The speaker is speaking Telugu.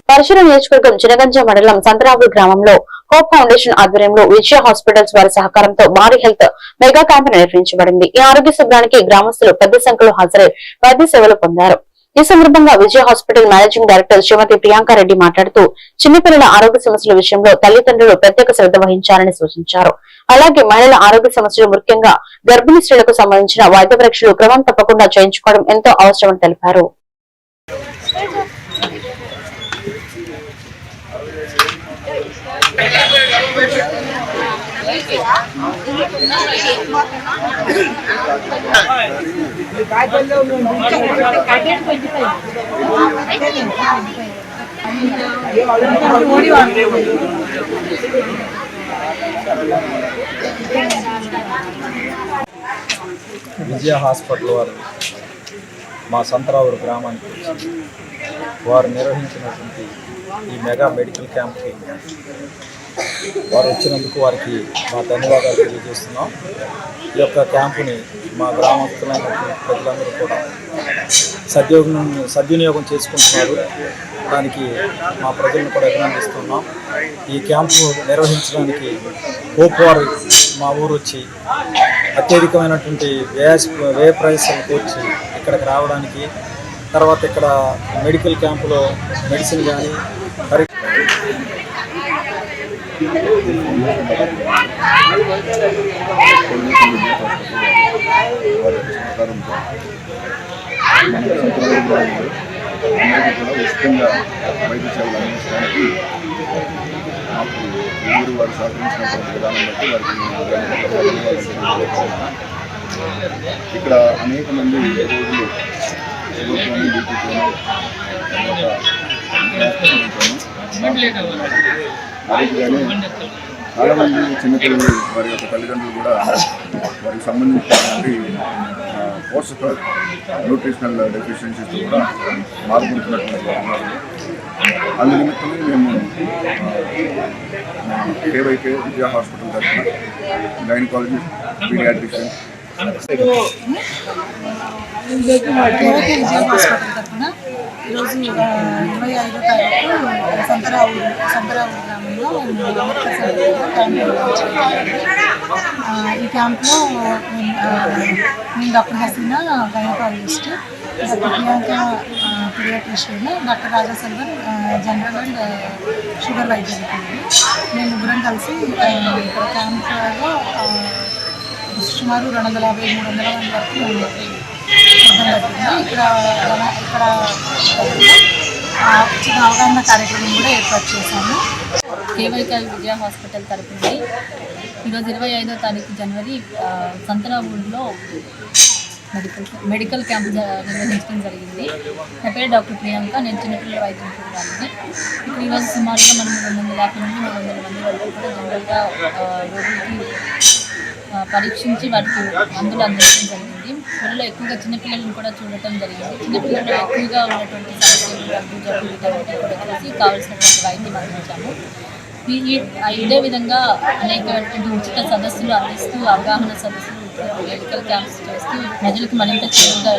పరిశుభ్ర నియోజకవర్గం చినగంజ మండలం సంతరావుడు గ్రామంలో హోప్ ఫౌండేషన్ ఆధ్వర్యంలో విజయ హాస్పిటల్స్ వారి సహకారంతో భారీ హెల్త్ మెగా క్యాంప్ నిర్వహించబడింది. ఈ ఆరోగ్య శిబిరానికి గ్రామస్తులు పెద్ద సంఖ్యలో హాజరై వైద్య సేవలు పొందారు. ఈ సందర్భంగా విజయ హాస్పిటల్ మేనేజింగ్ డైరెక్టర్ శ్రీమతి ప్రియాంకారెడ్డి మాట్లాడుతూ చిన్నపిల్లల ఆరోగ్య సమస్యల విషయంలో తల్లిదండ్రులు ప్రత్యేక శ్రద్ధ వహించాలని సూచించారు. అలాగే మహిళల ఆరోగ్య సమస్యలు ముఖ్యంగా గర్భిణీ స్త్రీలకు సంబంధించిన వైద్య పరీక్షలు క్రమం తప్పకుండా చేయించుకోవడం ఎంతో అవసరమని తెలిపారు. విజయ హాస్పిటల్ వారు మా సంతరావురు గ్రామానికి వచ్చి వారు నిర్వహించినటువంటి ఈ మెగా మెడికల్ క్యాంప్కి వారు వచ్చినందుకు వారికి మా ధన్యవాదాలు తెలియజేస్తున్నాం. ఈ యొక్క క్యాంపుని మా గ్రామస్తులైనటువంటి ప్రజలందరూ కూడా సద్వినియోగం చేసుకుంటున్నారు. దానికి మా ప్రజలను కూడా అభినందిస్తున్నాం. ఈ క్యాంపు నిర్వహించడానికి హోప్ వారు మా ఊరు వచ్చి అత్యధికమైనటువంటి వ్యయ ప్రయాసాలకు వచ్చి ఇక్కడికి రావడానికి, తర్వాత ఇక్కడ మెడికల్ క్యాంపులో మెడిసిన్ కానీ ఉచితంగా వైద్య సేవలు అందించడానికి మాకు ఊరు వారు సహకరించినటువంటి విధానం బట్టి వారికి ఇక్కడ అనేక మంది రోగులు ప్రభుత్వాన్ని బీపీతోనూ అలాగే చాలామంది చిన్నపిల్లలు వారి యొక్క తల్లిదండ్రులు కూడా వారికి సంబంధించినటువంటి పోషక న్యూట్రిషనల్ డెఫిషియన్సీస్ కూడా బాధపడుతున్నటువంటి ఉన్నారు. అందు నిమిత్తమే మేము కేవైకే విజయ హాస్పిటల్ తరఫున గైనకాలజీ పీడియాట్రిషియన్ విజయ హాస్పిటల్ తరఫున ఈరోజు 25వ తారీఖు సంతరావుడు గ్రామంలో క్యాంప్ నిర్వహించాము. ఈ క్యాంప్లో నేను doctor Haseena gynaecologist, doctor Priyanka paediatrician, doctor Raja Selvar general and sugar వైద్యులు. మేము ముగ్గురం కలిసి ఇక్కడ క్యాంప్లో సుమారు 250-300 మంది వరకు చూడడం జరిగింది. ఇక్కడ చిన్న అవగాహన కార్యక్రమం కూడా ఏర్పాటు చేశాము. కేవైకే విజయ హాస్పిటల్ తరఫు నుండి ఈరోజు 25వ తారీఖు జనవరి సంతరావుడులో మెడికల్ క్యాంప్ నిర్వహించడం జరిగింది. నా పేరు డాక్టర్ ప్రియాంక, నేను చిన్నపిల్లల వైద్యం చూడాలని. ఇక్కడ ఈరోజు సుమారుగా మనం 250 నుండి 300 మంది వరకు కూడా జనరల్గా రోగులకి పరీక్షించి వాటికి మందులు అందించడం జరిగింది. పిల్లలు ఎక్కువగా చిన్నపిల్లలను కూడా చూడటం జరిగింది. చిన్నపిల్లలు ఎక్కువగా ఉన్నటువంటి సమస్యలు, దగ్గు, జబ్బులు వీటన్నిటి కూడా చూసి కావాల్సినటువంటి వైద్యం అందించాము. ఇదే విధంగా అనేకటువంటి ఉచిత సదస్సులు అందిస్తూ, అవగాహన సదస్సులు, మెడికల్ క్యాంప్స్ చేస్తూ ప్రజలకు మరింత చేరుగా